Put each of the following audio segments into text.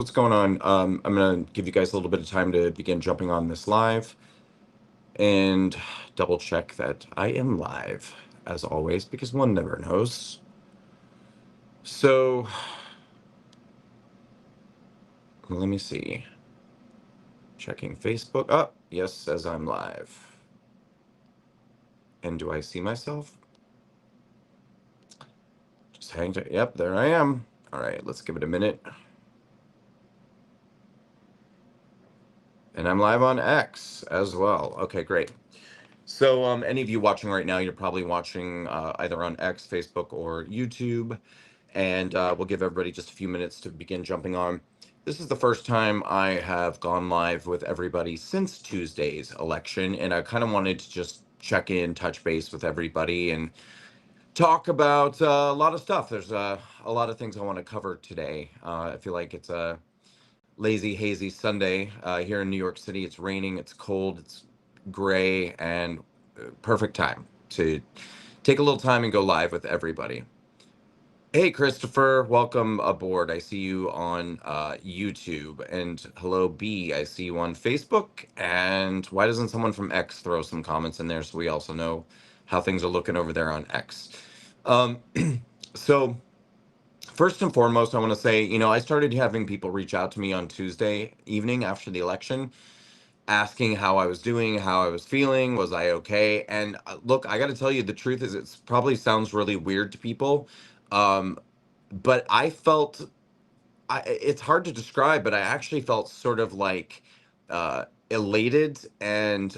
What's going on? I'm going to give you guys a little bit of time to begin jumping on this live and double check that I am live as always, because one never knows. So let me see. Checking Facebook. Oh, yes, says I'm live. And do I see myself? Just hang tight. Yep, there I am. All right, let's give it a minute. And I'm live on X as well. Okay, great. So any of you watching right now, you're probably watching either on X, Facebook, or YouTube. And we'll give everybody just a few minutes to begin jumping on. This is the first time I have gone live with everybody since Tuesday's election, and I kind of wanted to just check in, touch base with everybody, and talk about a lot of stuff. There's a lot of things I want to cover today. I feel like it's a lazy, hazy Sunday here in New York City. It's raining, it's cold, it's gray, and perfect time to take a little time and go live with everybody. Hey, Christopher, welcome aboard. I see you on YouTube. And hello, B. I see you on Facebook. And why doesn't someone from X throw some comments in there so we also know how things are looking over there on X? Um, so, first and foremost, I want to say, I started having people reach out to me on Tuesday evening after the election, asking how I was doing, how I was feeling, was I okay? And look, I got to tell you, the truth is, it probably sounds really weird to people. Um, but I felt it's hard to describe, but I actually felt sort of like elated and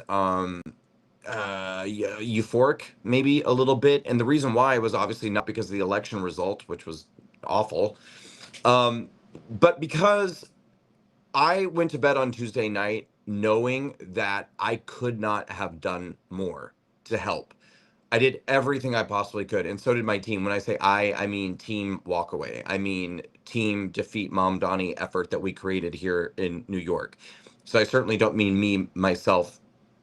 euphoric, maybe a little bit. And the reason why was obviously not because of the election result, which was awful, um, but because I went to bed on Tuesday night knowing that I could not have done more to help. I did everything I possibly could, and so did my team. When I say I mean team walkaway. I mean team defeat Mom Donnie effort that we created here in New York. So I certainly don't mean me myself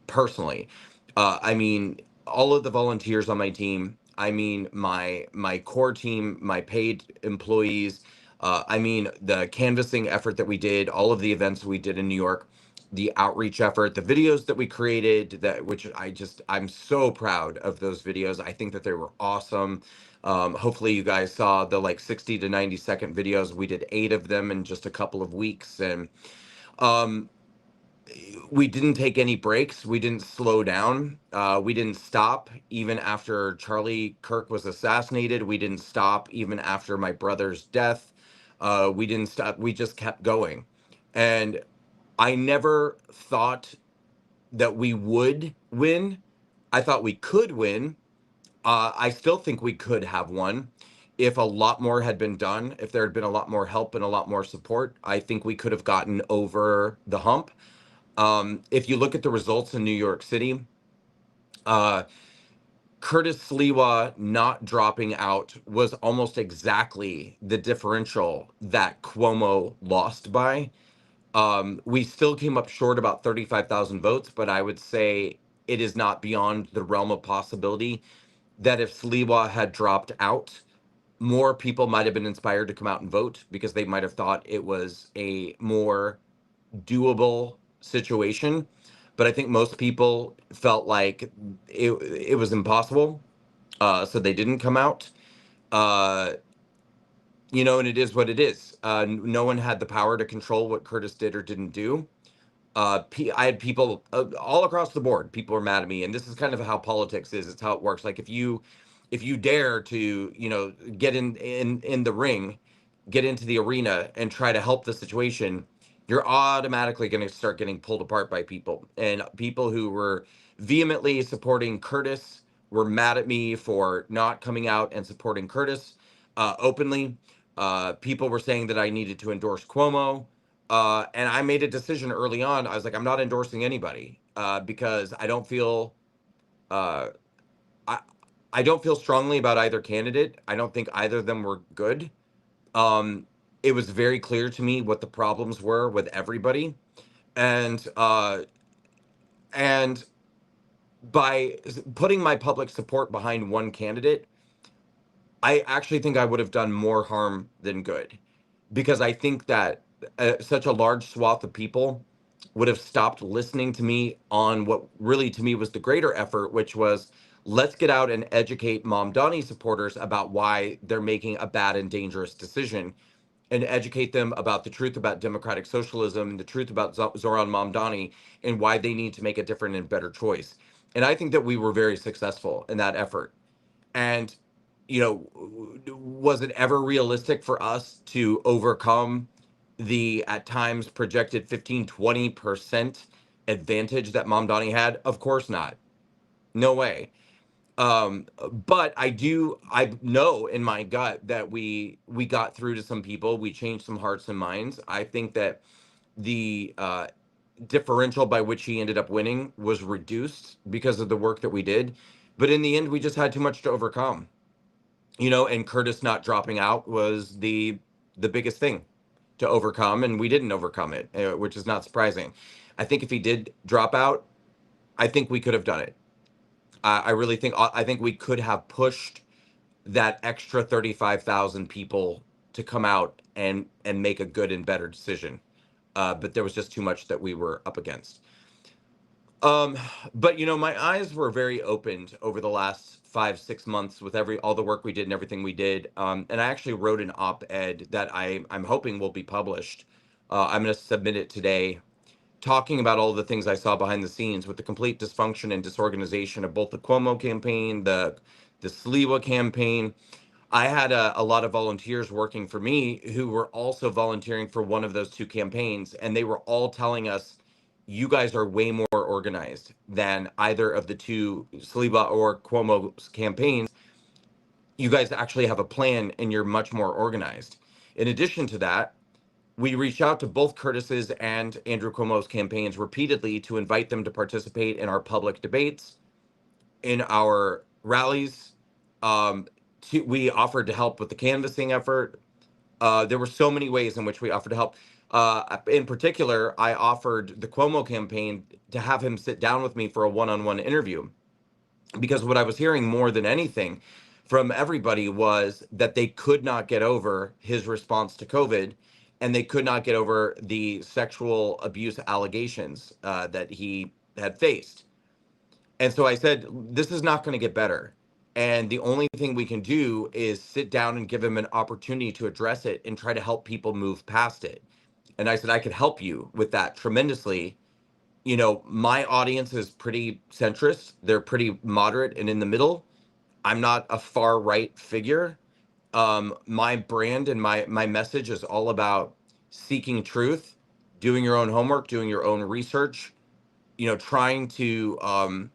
personally. I mean all of the volunteers on my team. I mean my core team, my paid employees. I mean the canvassing effort that we did, all of the events we did in New York, the outreach effort, the videos that we created, that which I'm so proud of those videos. I think that they were awesome. Hopefully you guys saw the like 60 to 90-second videos. We did 8 of them in just a couple of weeks, and um, we didn't take any breaks. We didn't slow down. We didn't stop even after Charlie Kirk was assassinated. We didn't stop even after my brother's death. We didn't stop. We just kept going. And I never thought that we would win. I thought we could win. I still think we could have won if a lot more had been done, if there had been a lot more help and a lot more support. I think we could have gotten over the hump. If you look at the results in New York City, uh, Curtis Sliwa not dropping out was almost exactly the differential that Cuomo lost by. We still came up short about 35,000 votes, but I would say it is not beyond the realm of possibility that if Sliwa had dropped out, more people might have been inspired to come out and vote because they might have thought it was a more doable situation. But I think most people felt like it was impossible, so they didn't come out. Uh, and it is what it is. No one had the power to control what Curtis did or didn't do. I had people all across the board. People were mad at me, and this is kind of how politics is. It's how it works. Like if you dare to, get in the ring, get into the arena, and try to help the situation, you're automatically going to start getting pulled apart by people. And people who were vehemently supporting Curtis were mad at me for not coming out and supporting Curtis openly. People were saying that I needed to endorse Cuomo. And I made a decision early on. I was like, I'm not endorsing anybody because uh, I, I don't feel strongly about either candidate. I don't think either of them were good. Um, it was very clear to me what the problems were with everybody, and and by putting my public support behind one candidate, I actually think I would have done more harm than good, because I think that such a large swath of people would have stopped listening to me on what really to me was the greater effort, which was let's get out and educate Mom Donnie supporters about why they're making a bad and dangerous decision, and educate them about the truth about democratic socialism and the truth about Zoran Mamdani and why they need to make a different and better choice. And I think that we were very successful in that effort. And, was it ever realistic for us to overcome the at times projected 15-20% advantage that Mamdani had? Of course not. No way. But I know in my gut that we got through to some people. We changed some hearts and minds. I think that the differential by which he ended up winning was reduced because of the work that we did. But in the end, we just had too much to overcome. And Curtis not dropping out was the biggest thing to overcome, and we didn't overcome it, which is not surprising. I think if he did drop out, I think we could have done it. I really think we could have pushed that extra 35,000 people to come out and make a good and better decision. But there was just too much that we were up against. Um, but my eyes were very opened over the last 5-6 months with all the work we did and everything we did. And I actually wrote an op-ed that I'm hoping will be published. I'm going to submit it today, talking about all the things I saw behind the scenes with the complete dysfunction and disorganization of both the Cuomo campaign, the Sliwa campaign. I had a lot of volunteers working for me who were also volunteering for one of those two campaigns, and they were all telling us, "You guys are way more organized than either of the two Sliwa or Cuomo's campaigns. You guys actually have a plan, and you're much more organized." In addition to that, we reached out to both Curtis's and Andrew Cuomo's campaigns repeatedly to invite them to participate in our public debates, in our rallies. Um, we offered to help with the canvassing effort. There were so many ways in which we offered to help. In particular, I offered the Cuomo campaign to have him sit down with me for a one-on-one interview, because what I was hearing more than anything from everybody was that they could not get over his response to COVID, and they could not get over the sexual abuse allegations that he had faced. And so I said, this is not going to get better. And the only thing we can do is sit down and give him an opportunity to address it and try to help people move past it. And I said, I could help you with that tremendously. My audience is pretty centrist. They're pretty moderate and in the middle. I'm not a far right figure. My brand and my message is all about seeking truth, doing your own homework, doing your own research, trying to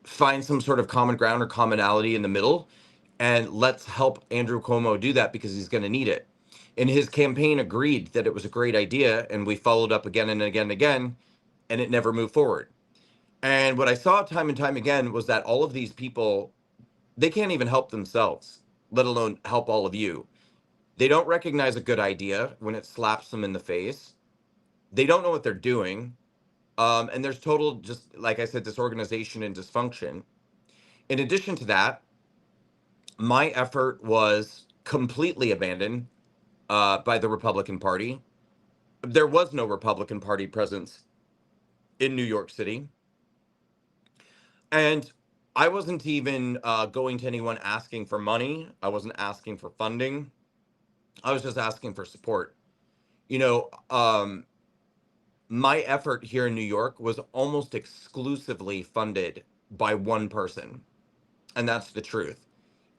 find some sort of common ground or commonality in the middle. And let's help Andrew Cuomo do that, because he's going to need it. And his campaign agreed that it was a great idea. And we followed up again and again and again, and it never moved forward. And what I saw time and time again was that all of these people, they can't even help themselves, let alone help all of you. They don't recognize a good idea when it slaps them in the face. They don't know what they're doing. And there's total, just like I said, disorganization and dysfunction. In addition to that, my effort was completely abandoned by the Republican Party. There was no Republican Party presence in New York City. And I wasn't even going to anyone asking for money. I wasn't asking for funding. I was just asking for support. You know, um, my effort here in New York was almost exclusively funded by one person. And that's the truth.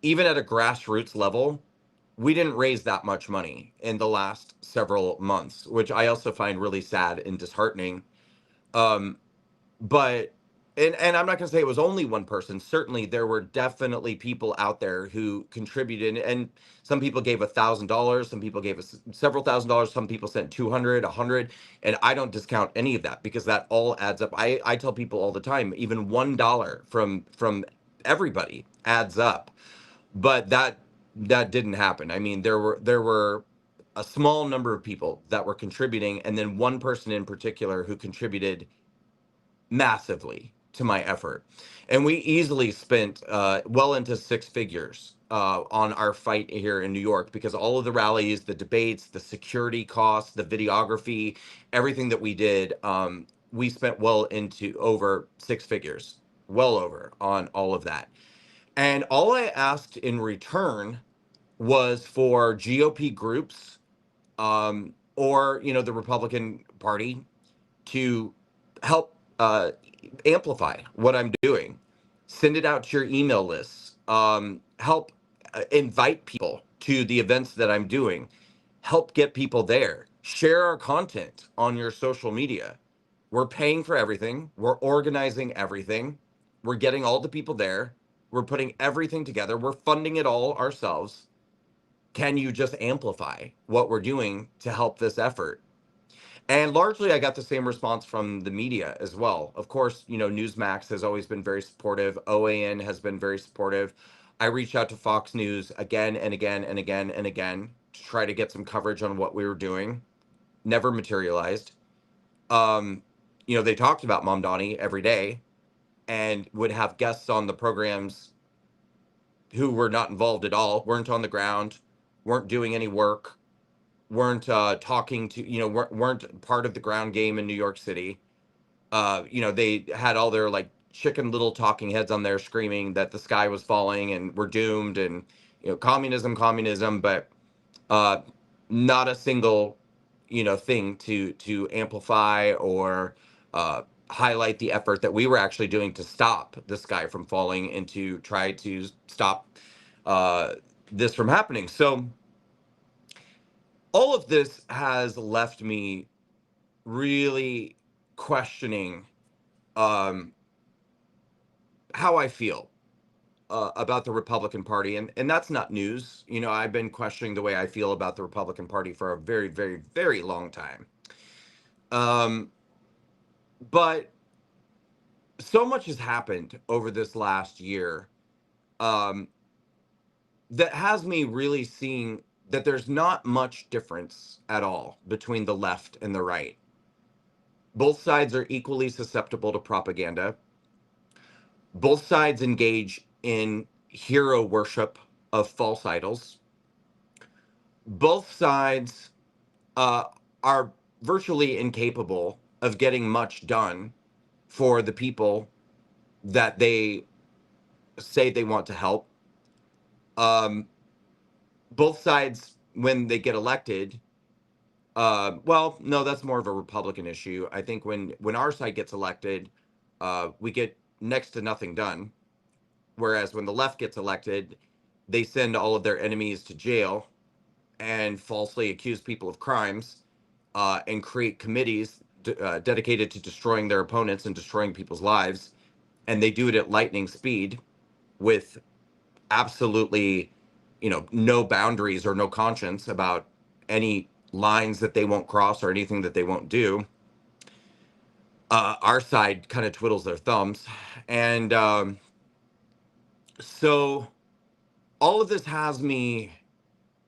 Even at a grassroots level, we didn't raise that much money in the last several months, which I also find really sad and disheartening. Um, but and I'm not going to say it was only one person. Certainly, there were definitely people out there who contributed, and some people gave $1,000, some people gave us several $1,000s, some people sent 200, 100, and I don't discount any of that, because that all adds up. I tell people all the time, even $1 from everybody adds up. But that didn't happen. I mean, there were a small number of people that were contributing, and then one person in particular who contributed massively to my effort. And we easily spent well into six figures on our fight here in New York, because all of the rallies, the debates, the security costs, the videography, everything that we did, we spent well into over six figures, well over on all of that. And all I asked in return was for GOP groups, or the Republican Party, to help amplify what I'm doing. Send it out to your email lists. Help invite people to the events that I'm doing. Help get people there. Share our content on your social media. We're paying for everything. We're organizing everything. We're getting all the people there. We're putting everything together. We're funding it all ourselves. Can you just amplify what we're doing to help this effort? And largely, I got the same response from the media as well. Of course, Newsmax has always been very supportive. OAN has been very supportive. I reached out to Fox News again and again and again and again to try to get some coverage on what we were doing. Never materialized. They talked about Mom Donnie every day and would have guests on the programs who were not involved at all, weren't on the ground, weren't doing any work, weren't talking to, weren't part of the ground game in New York City. They had all their like chicken little talking heads on there screaming that the sky was falling and we're doomed, and communism, but uh, not a single thing to amplify or highlight the effort that we were actually doing to stop the sky from falling and to try to stop uh, this from happening. So all of this has left me really questioning um, how I feel about the Republican Party, and that's not news. I've been questioning the way I feel about the Republican Party for a very, very, very long time. Um, but so much has happened over this last year um, that has me really seeing that there's not much difference at all between the left and the right. Both sides are equally susceptible to propaganda. Both sides engage in hero worship of false idols. Both sides uh, are virtually incapable of getting much done for the people that they say they want to help. Um, both sides, when they get elected, well, no, that's more of a Republican issue. I think when our side gets elected, we get next to nothing done. Whereas when the left gets elected, they send all of their enemies to jail and falsely accuse people of crimes, and create committees dedicated to destroying their opponents and destroying people's lives. And they do it at lightning speed with absolutely, no boundaries or no conscience about any lines that they won't cross or anything that they won't do. Our side kind of twiddles their thumbs. And so all of this has me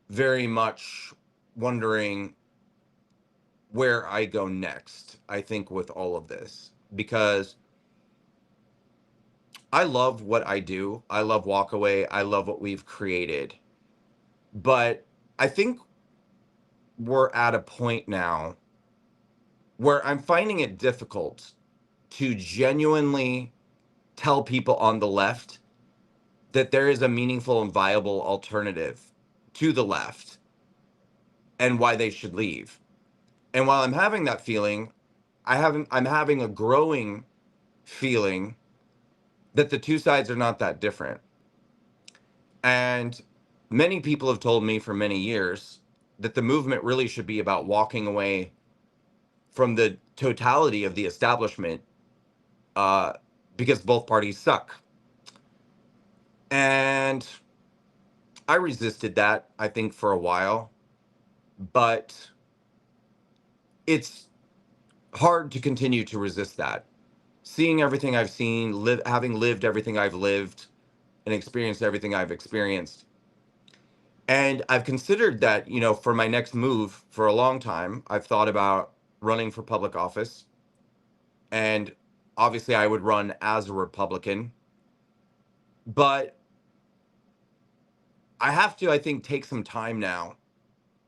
very much wondering where I go next, I think, with all of this, because I love what I do. I love Walkaway. I love what we've created. But I think we're at a point now where I'm finding it difficult to genuinely tell people on the left that there is a meaningful and viable alternative to the left and why they should leave. And while I'm having that feeling, I'm having a growing feeling that the two sides are not that different. And many people have told me for many years that the movement really should be about walking away from the totality of the establishment, uh, because both parties suck. And I resisted that, I think, for a while, but it's hard to continue to resist that. Seeing everything I've seen, having lived everything I've lived, and experienced everything I've experienced. And I've considered that, for my next move for a long time, I've thought about running for public office. And obviously, I would run as a Republican. But I have to, I think, take some time now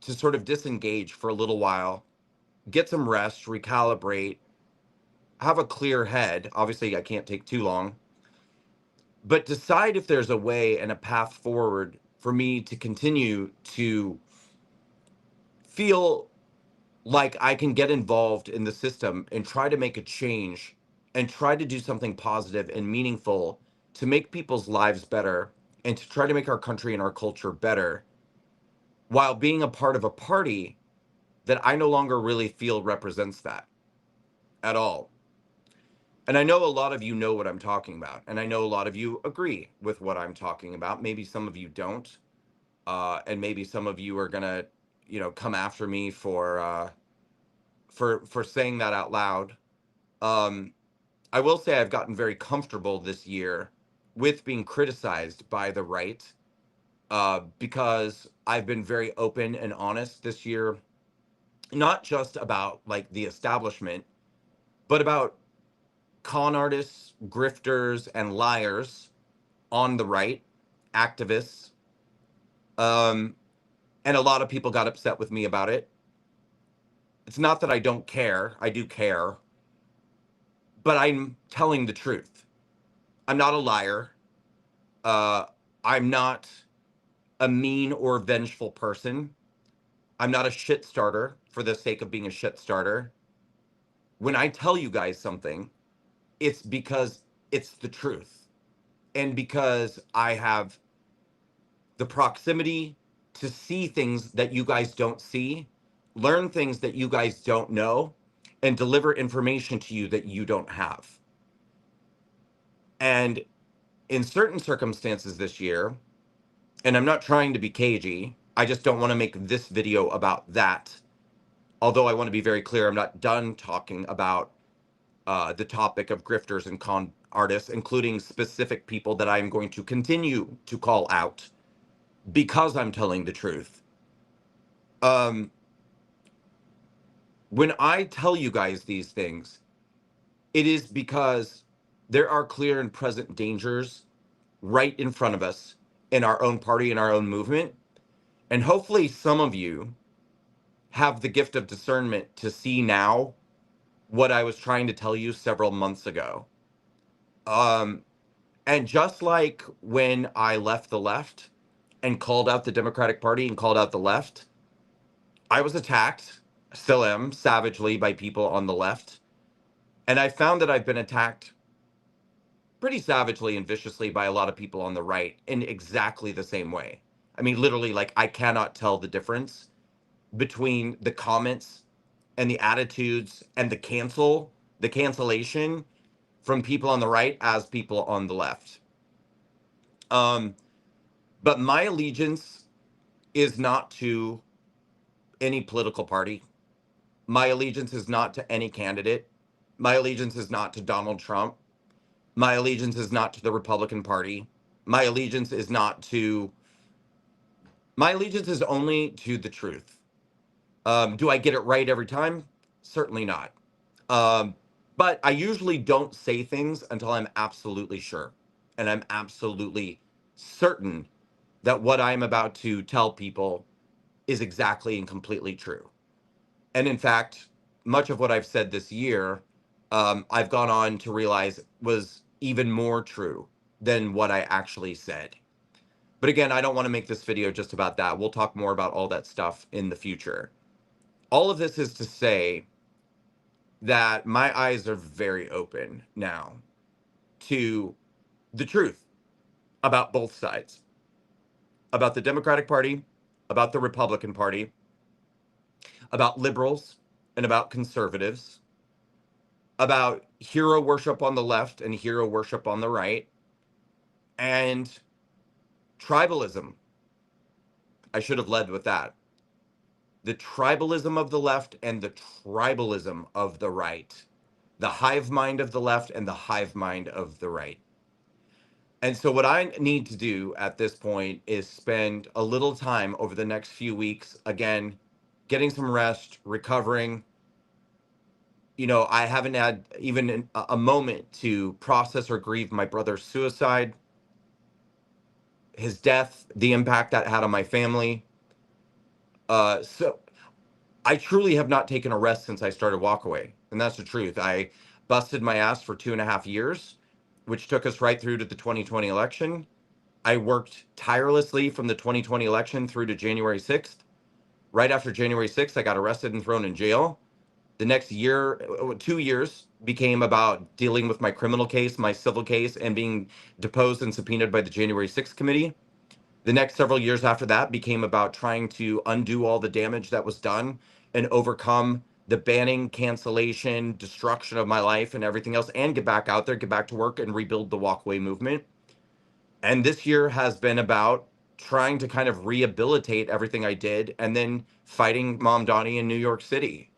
to sort of disengage for a little while, get some rest, recalibrate, have a clear head. Obviously, I can't take too long, but decide if there's a way and a path forward for me to continue to feel like I can get involved in the system and try to make a change and try to do something positive and meaningful to make people's lives better and to try to make our country and our culture better while being a part of a party that I no longer really feel represents that at all. And I know a lot of you know what I'm talking about, and I know a lot of you agree with what I'm talking about. Maybe some of you don't, and maybe some of you are gonna, come after me for saying that out loud. Um, I will say I've gotten very comfortable this year with being criticized by the right, because I've been very open and honest this year, not just about like the establishment, but about con artists, grifters, and liars on the right, activists. Um, and a lot of people got upset with me about it. It's not that I don't care, I do care, but I'm telling the truth. I'm not a liar. Uh, I'm not a mean or vengeful person. I'm not a shit starter for the sake of being a shit starter. When I tell you guys something, it's because it's the truth. And because I have the proximity to see things that you guys don't see, learn things that you guys don't know, and deliver information to you that you don't have. And in certain circumstances this year, and I'm not trying to be cagey, I just don't want to make this video about that. Although I want to be very clear, I'm not done talking about the topic of grifters and con artists, including specific people that I'm going to continue to call out because I'm telling the truth. Um, when I tell you guys these things, it is because there are clear and present dangers right in front of us in our own party, in our own movement. And hopefully, some of you have the gift of discernment to see now what I was trying to tell you several months ago. Um, and just like when I left the left and called out the Democratic Party and called out the left, I was attacked, still am, savagely by people on the left. And I found that I've been attacked pretty savagely and viciously by a lot of people on the right in exactly the same way. I mean, literally, like, I cannot tell the difference between the comments and the attitudes and the cancellation from people on the right as people on the left. Um, but my allegiance is not to any political party. My allegiance is not to any candidate. My allegiance is not to Donald Trump. My allegiance is not to the Republican Party. My allegiance is not to, my allegiance is only to the truth. Do I get it right every time? Certainly not. Um, but I usually don't say things until I'm absolutely sure. And I'm absolutely certain that what I'm about to tell people is exactly and completely true. And in fact, much of what I've said this year, I've gone on to realize was even more true than what I actually said. But again, I don't want to make this video just about that. We'll talk more about all that stuff in the future. All of this is to say that my eyes are very open now to the truth about both sides, about the Democratic Party, about the Republican Party, about liberals, and about conservatives, about hero worship on the left and hero worship on the right, and tribalism. I should have led with that. The tribalism of the left and the tribalism of the right. The hive mind of the left and the hive mind of the right. And so, what I need to do at this point is spend a little time over the next few weeks, again, getting some rest, recovering. I haven't had even a moment to process or grieve my brother's suicide. his death, the impact that had on my family. So I truly have not taken a rest since I started Walkaway, and that's the truth. I busted my ass for 2.5 years, which took us right through to the 2020 election. I worked tirelessly from the 2020 election through to January 6th. Right after January 6th, I got arrested and thrown in jail. The next year, 2 years, became about dealing with my criminal case, my civil case, and being deposed and subpoenaed by the January 6th committee. The next several years after that became about trying to undo all the damage that was done and overcome the banning, cancellation, destruction of my life and everything else, and get back out there, get back to work, and rebuild the walkaway movement. And this year has been about trying to kind of rehabilitate everything I did and then fighting Mom Donnie in New York City.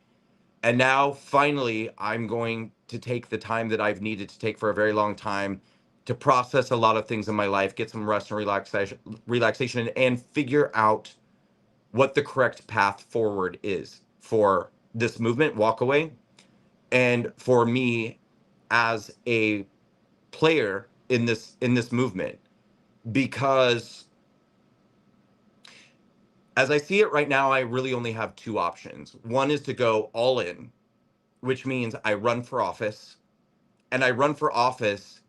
And now finally, I'm going to take the time that I've needed to take for a very long time to process a lot of things in my life, get some rest and relaxation, and figure out what the correct path forward is for this movement, Walkaway, and for me as a player in this movement. Because as I see it right now, I really only have two options. One is to go all in, which means I run for office, and I run for office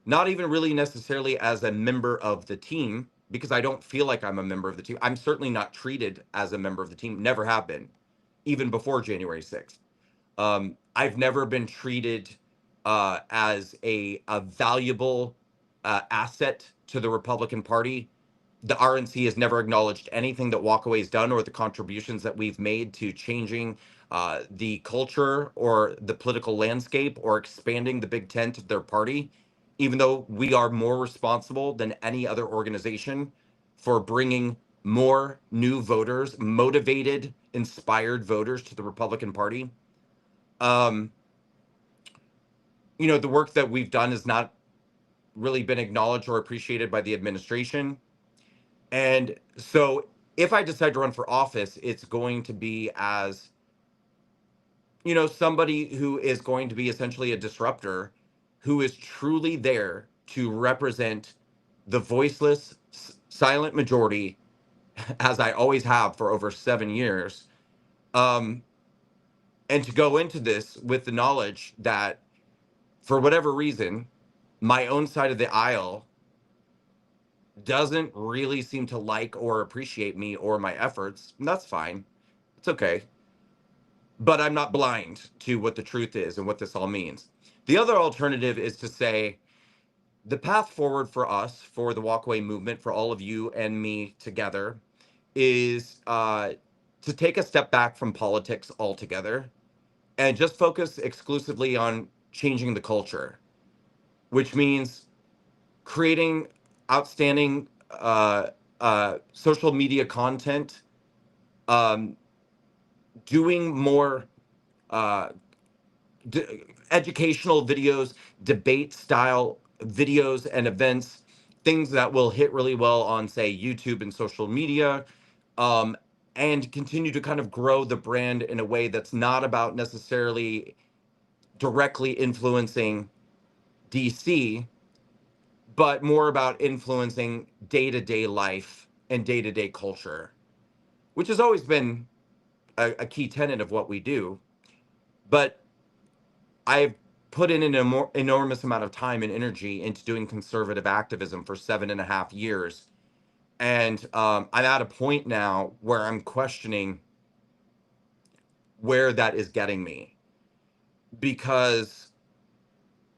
not even really necessarily as a member of the team, because I don't feel like I'm a member of the team. I'm certainly not treated as a member of the team, never have been, even before January 6th. I've never been treated as a valuable asset to the Republican Party. The RNC has never acknowledged anything that Walkaway's done or the contributions that we've made to changing the culture or the political landscape or expanding the big tent of their party, even though we are more responsible than any other organization for bringing more new voters, motivated, inspired voters to the Republican Party. Um, the work that we've done has not really been acknowledged or appreciated by the administration. And so if I decide to run for office, it's going to be as, somebody who is going to be essentially a disruptor, who is truly there to represent the voiceless, silent majority, as I always have for over 7 years. Um, and to go into this with the knowledge that for whatever reason, my own side of the aisle doesn't really seem to like or appreciate me or my efforts. And that's fine. It's okay. But I'm not blind to what the truth is and what this all means. The other alternative is to say the path forward for us, for the walkaway movement, for all of you and me together, is to take a step back from politics altogether and just focus exclusively on changing the culture, which means creating outstanding social media content, um, doing more uh, educational videos, debate style videos and events, things that will hit really well on, say, YouTube and social media, um, and continue to kind of grow the brand in a way that's not about necessarily directly influencing DC, but more about influencing day to day life and day to day culture, which has always been a key tenet of what we do. But I've put in an enormous amount of time and energy into doing conservative activism for 7.5 years. And I'm at a point now where I'm questioning where that is getting me. Because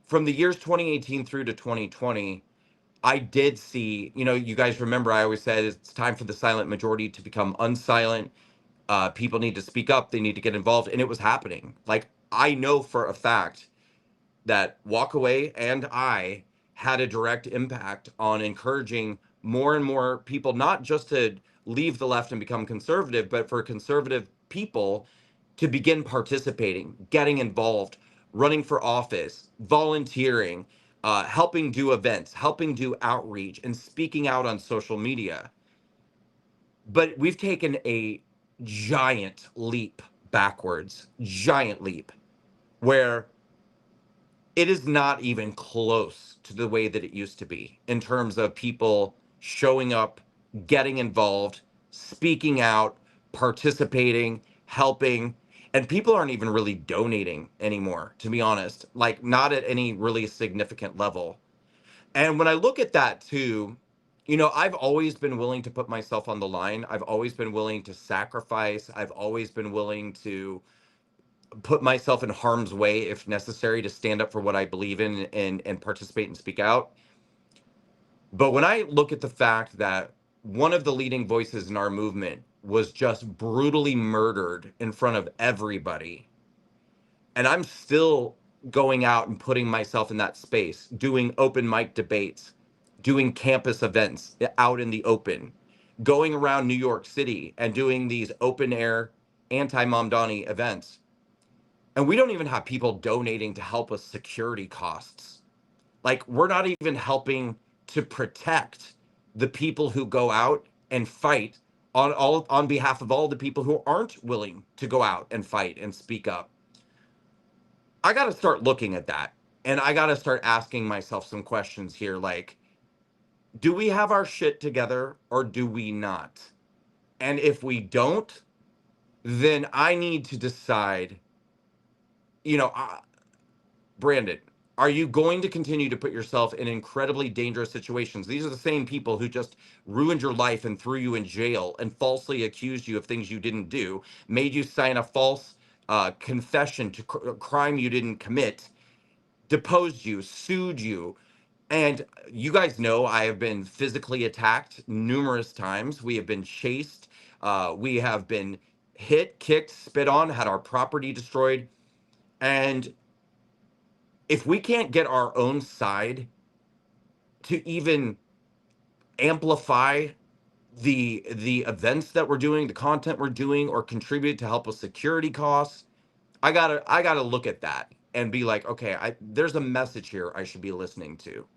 from the years 2018 through to 2020, I did see, you guys remember I always said it's time for the silent majority to become unsilent. People need to speak up, they need to get involved. And it was happening. Like, I know for a fact that Walkaway and I had a direct impact on encouraging more and more people not just to leave the left and become conservative, but for conservative people to begin participating, getting involved, running for office, volunteering, helping do events, helping do outreach, and speaking out on social media. But we've taken a giant leap backwards, giant leap, where it is not even close to the way that it used to be in terms of people showing up, getting involved, speaking out, participating, helping. And people aren't even really donating anymore, to be honest, like not at any really significant level. And when I look at that too, I've always been willing to put myself on the line. I've always been willing to sacrifice. I've always been willing to put myself in harm's way if necessary to stand up for what I believe in and participate and speak out. But when I look at the fact that one of the leading voices in our movement was just brutally murdered in front of everybody, and I'm still going out and putting myself in that space, doing open mic debates, doing campus events out in the open, going around New York City and doing these open air anti-Mamdani events. And we don't even have people donating to help with security costs. Like, we're not even helping to protect the people who go out and fight on behalf of all the people who aren't willing to go out and fight and speak up. I got to start looking at that. And I got to start asking myself some questions here, like, do we have our shit together or do we not? And if we don't, then I need to decide, you know, Brandon, are you going to continue to put yourself in incredibly dangerous situations? These are the same people who just ruined your life and threw you in jail and falsely accused you of things you didn't do, made you sign a false confession to a crime you didn't commit, deposed you, sued you. And you guys know I have been physically attacked numerous times. We have been chased. We have been hit, kicked, spit on, had our property destroyed. And if we can't get our own side to even amplify the events that we're doing, the content we're doing, or contribute to help with security costs, I gotta look at that and be like, okay, there's a message here I should be listening to.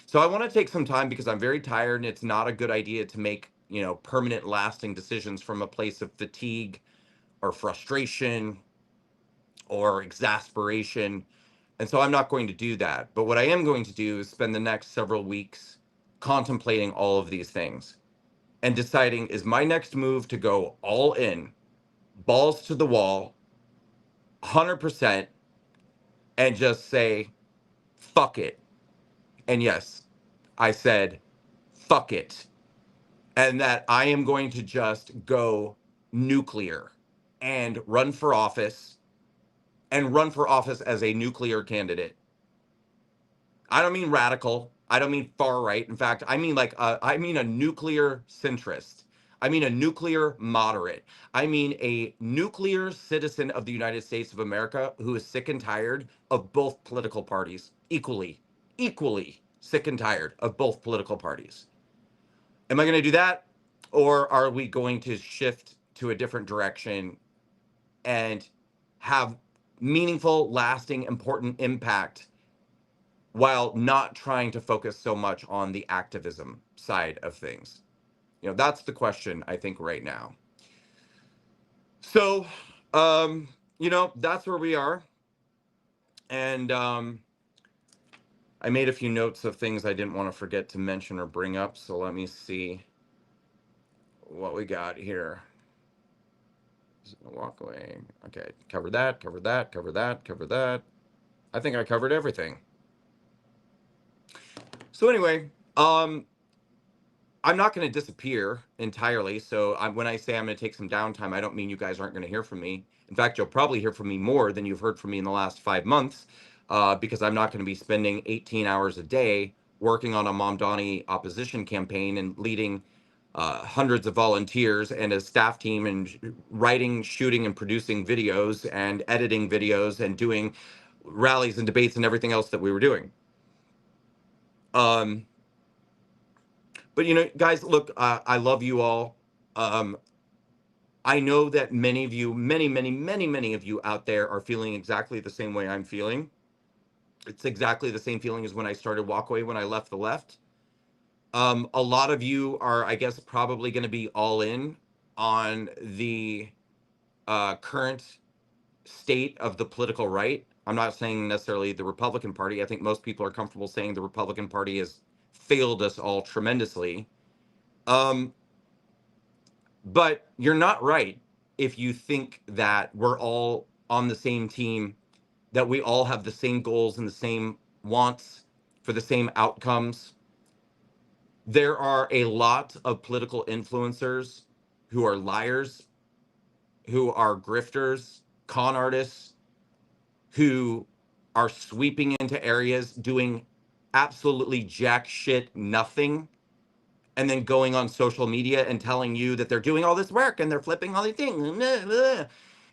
So I want to take some time because I'm very tired and it's not a good idea to make, permanent lasting decisions from a place of fatigue or frustration or exasperation. And so I'm not going to do that. But what I am going to do is spend the next several weeks contemplating all of these things and deciding, is my next move to go all in, balls to the wall, 100%, and just say, fuck it. And yes, I said, fuck it. And that I am going to just go nuclear and run for office as a nuclear candidate. I don't mean radical. I don't mean far right. In fact, I mean a nuclear centrist. I mean a nuclear moderate. I mean a nuclear citizen of the United States of America who is sick and tired of both political parties, equally sick and tired of both political parties. Am I going to do that? Or are we going to shift to a different direction and have meaningful, lasting, important impact while not trying to focus so much on the activism side of things? That's the question, I think, right now. So, that's where we are. And I made a few notes of things I didn't want to forget to mention or bring up. So let me see what we got here. Walk away. Okay, cover that, cover that, cover that, cover that. I think I covered everything. So anyway, I'm not going to disappear entirely. So when I say I'm going to take some downtime, I don't mean you guys aren't going to hear from me. In fact, you'll probably hear from me more than you've heard from me in the last 5 months, because I'm not going to be spending 18 hours a day working on a Mamdani opposition campaign and leading hundreds of volunteers and a staff team and writing, shooting, and producing videos and editing videos and doing rallies and debates and everything else that we were doing. But guys, look, I love you all. I know that many of you, many of you out there are feeling exactly the same way I'm feeling. It's exactly the same feeling as when I started Walkaway, when I left the left. A lot of you are, I guess, probably going to be all in on the current state of the political right. I'm not saying necessarily the Republican Party. I think most people are comfortable saying the Republican Party is failed us all tremendously. Um, but you're not right if you think that we're all on the same team, that we all have the same goals and the same wants for the same outcomes. There are a lot of political influencers who are liars, who are grifters, con artists, who are sweeping into areas doing absolutely jack shit nothing, and then going on social media and telling you that they're doing all this work and they're flipping all these things,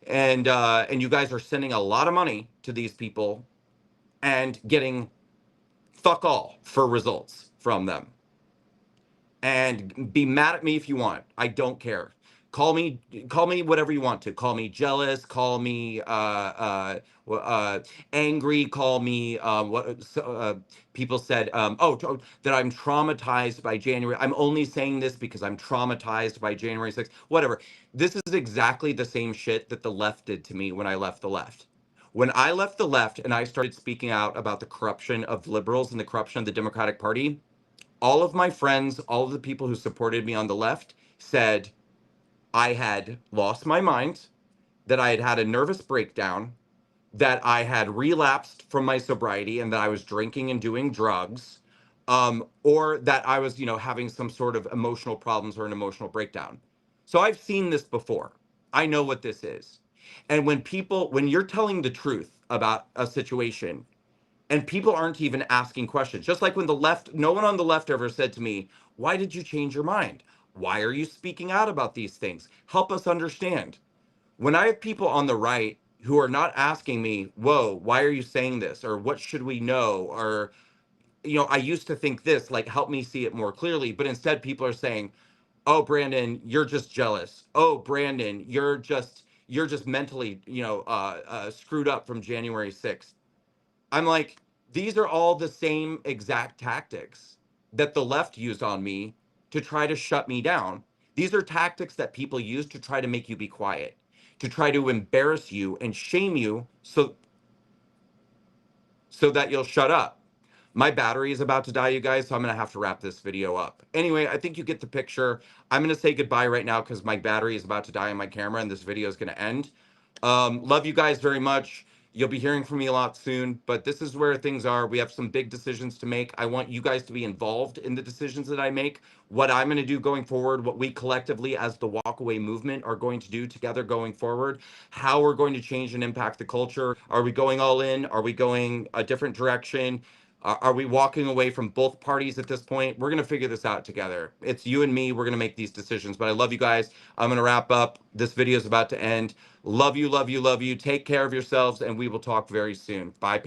and you guys are sending a lot of money to these people and getting fuck all for results from them. And be mad at me if you want. I don't care. Call me, call me whatever you want to. Call me jealous. Call me angry. Call me people said. That I'm traumatized by January. I'm only saying this because I'm traumatized by January 6th. Whatever. This is exactly the same shit that the left did to me when I left the left. When I left the left and I started speaking out about the corruption of liberals and the corruption of the Democratic Party, all of my friends, all of the people who supported me on the left said I had lost my mind, that I had had a nervous breakdown, that I had relapsed from my sobriety and that I was drinking and doing drugs, or that I was, having some sort of emotional problems or an emotional breakdown. So I've seen this before. I know what this is. And when you're telling the truth about a situation, and people aren't even asking questions. Just like when the left, no one on the left ever said to me, why did you change your mind? Why are you speaking out about these things? Help us understand. When I have people on the right who are not asking me, whoa, why are you saying this? Or what should we know? Or, I used to think this, like, help me see it more clearly. But instead, people are saying, oh, Brandon, you're just jealous. Oh, Brandon, you're just mentally, screwed up from January 6th. I'm like, these are all the same exact tactics that the left used on me to try to shut me down. These are tactics that people use to try to make you be quiet, to try to embarrass you and shame you so that you'll shut up. My battery is about to die, you guys, so I'm going to have to wrap this video up. Anyway, I think you get the picture. I'm going to say goodbye right now because my battery is about to die on my camera and this video is going to end. Love you guys very much. You'll be hearing from me a lot soon, but this is where things are. We have some big decisions to make. I want you guys to be involved in the decisions that I make, what I'm going to do going forward, what we collectively as the Walkaway movement are going to do together going forward, how we're going to change and impact the culture. Are we going all in? Are we going a different direction? Are we walking away from both parties at this point? We're going to figure this out together. It's you and me. We're going to make these decisions, but I love you guys. I'm going to wrap up. This video is about to end. Love you, love you, love you. Take care of yourselves, and we will talk very soon. Bye,